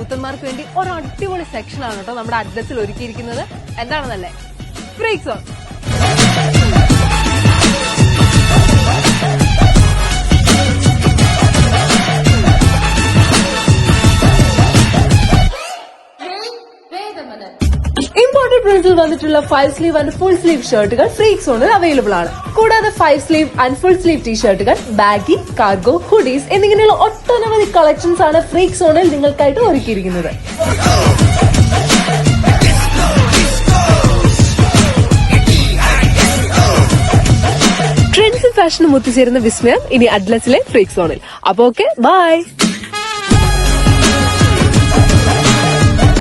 യൂത്തന്മാർക്ക് വേണ്ടി ഒരു അടിപൊളി സെക്ഷൻ ആണ് കേട്ടോ നമ്മുടെ അഡ്രസ്സിൽ ഒരുക്കിയിരിക്കുന്നത്. എന്താണെന്നല്ലേ, ഫ്രീക്ക് സോൺ. ഇമ്പോർട്ടഡ് പ്രിന്റിൽ വന്നിട്ടുള്ള 5 സ്ലീവ് ആൻഡ് ഫുൾ സ്ലീവ് ഷർട്ടുകൾ ഫ്രീക്ക് സോണിൽ അവൈലബിൾ ആണ്. കൂടാതെ 5 സ്ലീവ് ആൻഡ് ഫുൾ സ്ലീവ് ടീഷർട്ടുകൾ, ബാഗി, കാർഗോ, ഹുഡീസ് എന്നിങ്ങനെയുള്ള ഒട്ടനവധി കളക്ഷൻസ് ആണ് ഫ്രീക്ക് സോണിൽ നിങ്ങൾക്കായിട്ട് ഒരുക്കിയിരിക്കുന്നത്. ട്രെൻഡ്സും ഫാഷനും ഒത്തുചേരുന്ന വിസ്മയം ഇനി അഡ്ലസിലെ ഫ്രീക്ക് സോണിൽ. അപ്പൊ ഓക്കെ, ബൈ.